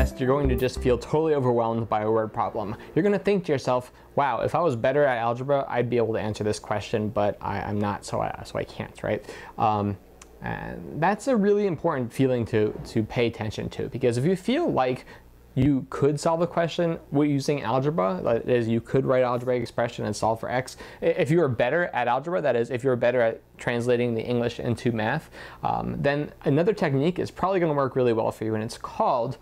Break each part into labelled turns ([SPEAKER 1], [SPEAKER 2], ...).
[SPEAKER 1] test, you're going to just feel totally overwhelmed by a word problem. You're going to think to yourself, wow, if I was better at algebra, I'd be able to answer this question, but I'm not, so I can't, right? And that's a really important feeling to pay attention to, because if you feel like you could solve a question using algebra, that is, you could write an algebraic expression and solve for x. If you are better at algebra, that is, if you're better at translating the English into math, then another technique is probably going to work really well for you, and it's called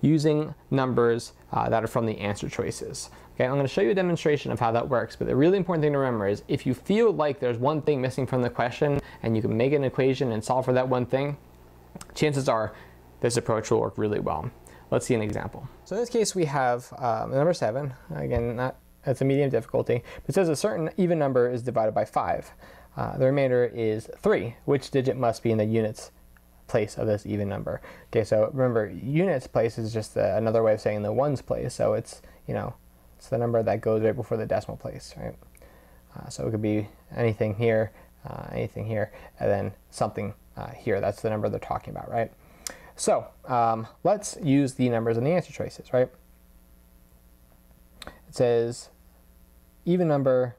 [SPEAKER 1] using numbers that are from the answer choices. Okay, I'm going to show you a demonstration of how that works, but the really important thing to remember is if you feel like there's one thing missing from the question and you can make an equation and solve for that one thing, chances are this approach will work really well. Let's see an example. So in this case, we have number 7. Again, it's a medium difficulty. But it says a certain even number is divided by 5. The remainder is 3. Which digit must be in the units place of this even number? Okay, so remember, units place is just another way of saying the ones place. So it's, it's the number that goes right before the decimal place, right? So it could be anything here, and then something here. That's the number they're talking about, right? So let's use the numbers in the answer choices, right? It says even number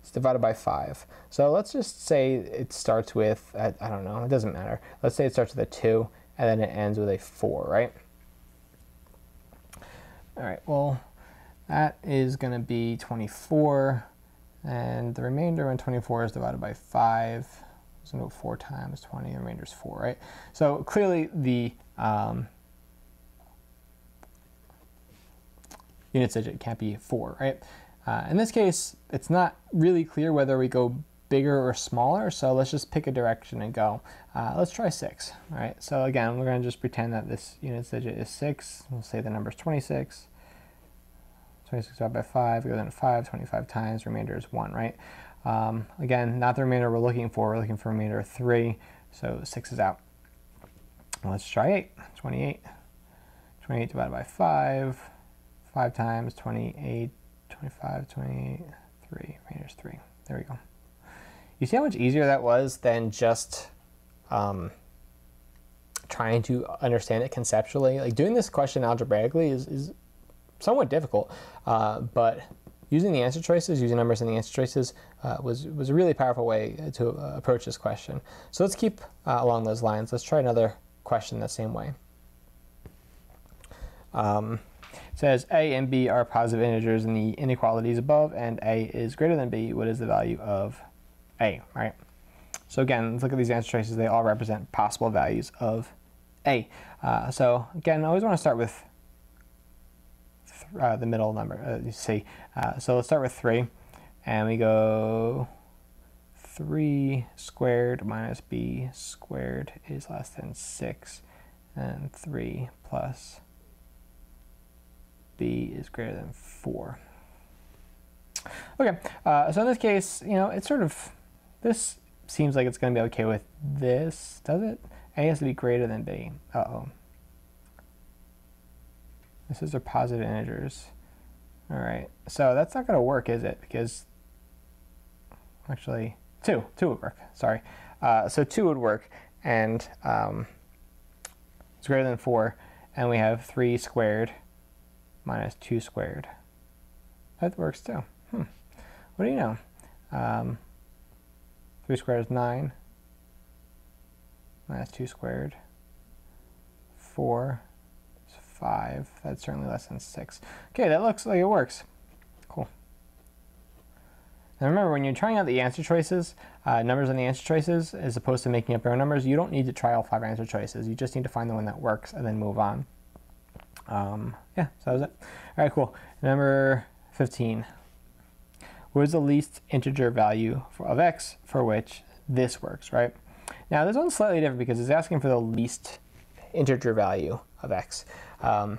[SPEAKER 1] is divided by 5. So let's just say it starts with, I don't know, it doesn't matter. Let's say it starts with a 2 and then it ends with a 4, right? All right, well, that is going to be 24, and the remainder when 24 is divided by 5. So 4 times 20, the remainder is 4, right? So clearly the units digit can't be 4, right? In this case, it's not really clear whether we go bigger or smaller, so let's just pick a direction and go. Let's try 6, all right? So again, we're going to just pretend that this units digit is 6. We'll say the number is 26. 26 divided by 5, go then 5, 25 times, remainder is 1, right? Again, not the remainder we're looking for a remainder of 3, so 6 is out. Let's try 8, 28. 28 divided by 5, 5 times, 28, 25, 28, 3, remainder is 3. There we go. You see how much easier that was than just trying to understand it conceptually? Like, doing this question algebraically is somewhat difficult, but using the answer choices, using numbers in the answer choices was a really powerful way to approach this question. So let's keep along those lines. Let's try another question the same way. It says A and B are positive integers in the inequalities above, and A is greater than B. What is the value of A, right? So again, let's look at these answer choices. They all represent possible values of A. So again, I always want to start with the middle number, you see. So let's start with 3, and we go 3 squared minus b squared is less than 6, and 3 plus b is greater than 4. Okay, so in this case, it's sort of, this seems like it's going to be okay with this, does it? A has to be greater than b. Uh-oh. This is their positive integers. All right, so that's not going to work, is it? Because actually, 2 would work. Sorry, so 2 would work, and it's greater than 4, and we have 3 squared minus 2 squared. That works too. What do you know? 3 squared is 9 minus 2 squared. 4. 5. That's certainly less than 6. Okay, that looks like it works. Cool. Now remember, when you're trying out the answer choices, numbers in the answer choices, as opposed to making up your own numbers, you don't need to try all 5 answer choices. You just need to find the one that works and then move on. Yeah, so that was it. All right, cool. Number 15. What is the least integer value of x for which this works, right? Now this one's slightly different because it's asking for the least integer value of x. You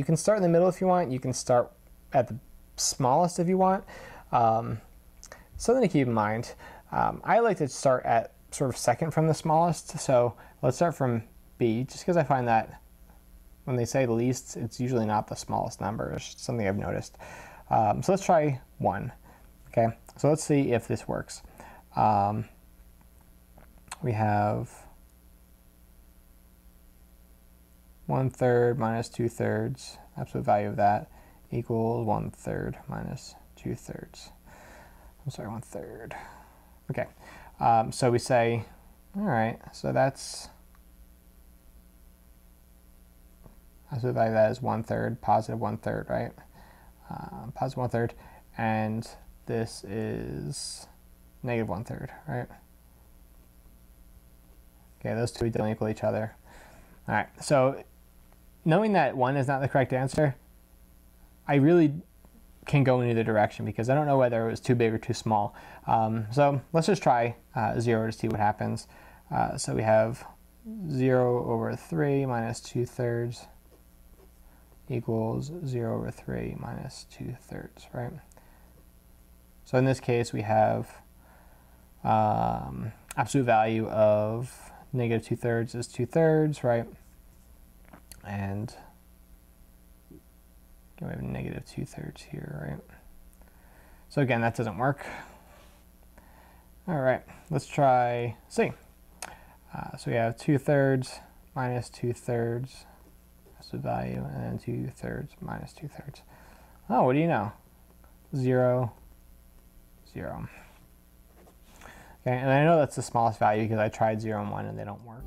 [SPEAKER 1] can start in the middle if you want. You can start at the smallest if you want. Something to keep in mind. I like to start at sort of second from the smallest. So let's start from b, just because I find that when they say least, it's usually not the smallest number. It's something I've noticed. So let's try 1. Okay, so let's see if this works. We have 1/3 minus 2/3, absolute value of that, equals 1/3 minus 2/3. I'm sorry, 1/3. Okay, so we say, all right, so that's, absolute value of that is 1/3, positive 1/3, right? Positive 1/3, and this is negative 1/3, right? Okay, those two don't equal each other. All right, so knowing that 1 is not the correct answer, I really can go in either direction because I don't know whether it was too big or too small. So let's just try 0 to see what happens. So we have 0/3 minus 2/3 equals 0/3 minus 2/3, right? So in this case, we have absolute value of negative 2/3 is 2/3, right? And we have negative 2/3 here, right? So again, that doesn't work. All right, let's try C. So we have 2/3 minus 2/3, that's the value, and then 2/3 minus 2/3. Oh, what do you know? 0, 0. Okay, and I know that's the smallest value because I tried 0 and 1 and they don't work.